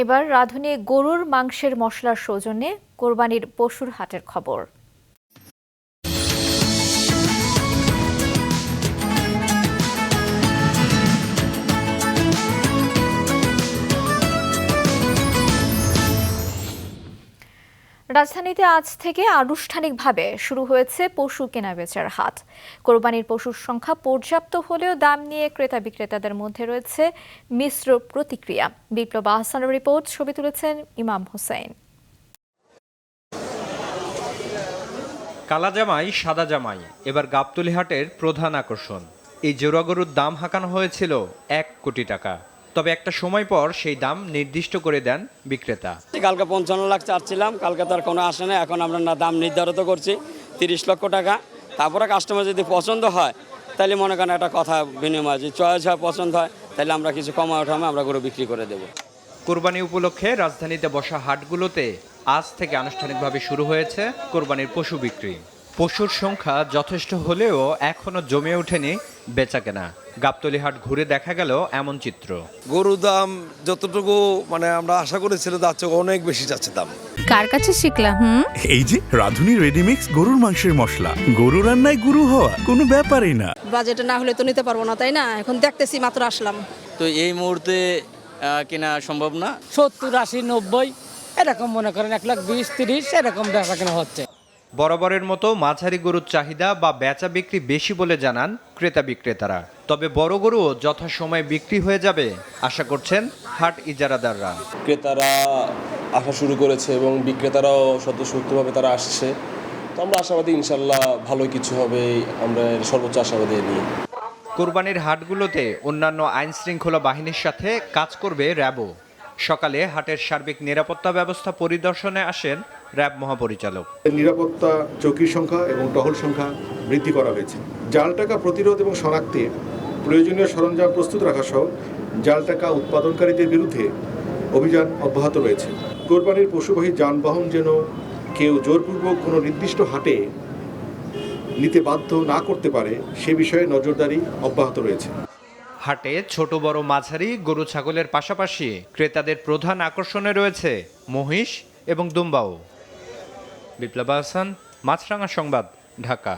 এবার রাঁধুনি গরুর মাংসের মশলার সৌজন্যে কোরবানির পশুর হাটের খবর। রাজধানীতে আজ থেকে আনুষ্ঠানিকভাবে শুরু হয়েছে পশু কেনাবেচার হাট। কোরবানির পশুর সংখ্যা পর্যাপ্ত হলেও দাম নিয়ে ক্রেতা বিক্রেতাদের মধ্যে রয়েছে মিশ্র প্রতিক্রিয়া। বিপ্লব আহসানের রিপোর্ট, ছবি তুলেছেন ইমাম হোসেন। কালা জামাই সাদা জামাই এবার গাবতলী হাটের প্রধান আকর্ষণ। এই জোড়া গরুর দাম হাঁকানো হয়েছিল 1 কোটি টাকা। তবে একটা সময় পর সেই দাম নির্দিষ্ট করে দেন বিক্রেতা। কালকে 55 লাখ চাচ্ছিলাম, কালকে তার কোনো আসে না। এখন আমরা দাম নির্ধারিত করছি 30 লক্ষ টাকা। তারপরে কাস্টমার যদি পছন্দ হয় তাহলে মনে করেন একটা কথা বিনিময়, যদি চয়েস হয়, পছন্দ হয়, তাহলে আমরা কিছু কমায় ওঠামে আমরা গরু বিক্রি করে দেব। কোরবানি উপলক্ষে রাজধানীতে বসা হাটগুলোতে আজ থেকে আনুষ্ঠানিকভাবে শুরু হয়েছে কোরবানির পশু বিক্রি। পশুর সংখ্যা যথেষ্ট হলেও এখনো জমে ওঠেনি বেচাকেনা। গাবতলী হাট ঘুরে দেখা গেল এমন চিত্র। গরুর দাম যতটুকু আমরা আশা করেছিলাম তার চেয়ে অনেক বেশি যাচ্ছে দাম। কার কাছে শিখলা? এই যে রাঁধুনি রেডিমিক্স গরুর মাংসের মশলা। গরু রান্নায় গুরু হওয়া কোনো ব্যাপারই না। বাজেটে না হলে তো নিতে পারবো না, তাই না? এখন দেখতেছি, মাত্র আসলাম। তো এই মুহূর্তে কেনা সম্ভব না। 70, 80, 90 এরকম মনে করেন, 1,20,000, 30 এরকম বেচা কেনা হচ্ছে। বরাবরের মতো মাঝারি গরুর চাহিদা বা বেচা বিক্রি বেশি বলে জানান ক্রেতা বিক্রেতারা। তবে বড় গরুও যথাসময়ে বিক্রি হয়ে যাবে আশা করছেন হাট ইজারাদাররা। ক্রেতারা আসা শুরু করেছে এবং বিক্রেতারাও স্বতঃস্ফূর্তভাবে তারা আসছে। তো আমরা আশাবাদী ইনশাল্লাহ ভালো কিছু হবে, আমরা সর্বোচ্চ আশাবাদী নিয়ে। কোরবানির হাটগুলোতে অন্যান্য আইন শৃঙ্খলা বাহিনীর সাথে কাজ করবে র্যাবও। সকালে হাটের সার্বিক নিরাপত্তা ব্যবস্থা পরিদর্শনে আসেন র্যাব মহাপরিচালক। নিরাপত্তা চৌকির সংখ্যা এবং টহল সংখ্যা বৃদ্ধি করা হয়েছে। জাল টাকা প্রতিরোধ এবং শনাক্তে প্রয়োজনীয় সরঞ্জাম প্রস্তুত রাখা সহ জাল টাকা উৎপাদনকারীদের বিরুদ্ধে অভিযান অব্যাহত রয়েছে। কোরবানির পশুবাহী যানবাহন যেন কেউ জোরপূর্বক কোনো নির্দিষ্ট হাটে নিতে বাধ্য না করতে পারে সে বিষয়ে নজরদারি অব্যাহত রয়েছে। হাটে ছোট বড় মাঝারি গরু ছাগলের পাশাপাশি ক্রেতাদের প্রধান আকর্ষণে রয়েছে মহিষ এবং দুম্বাও। বিপ্লব আহসান, মাছরাঙা সংবাদ, ঢাকা।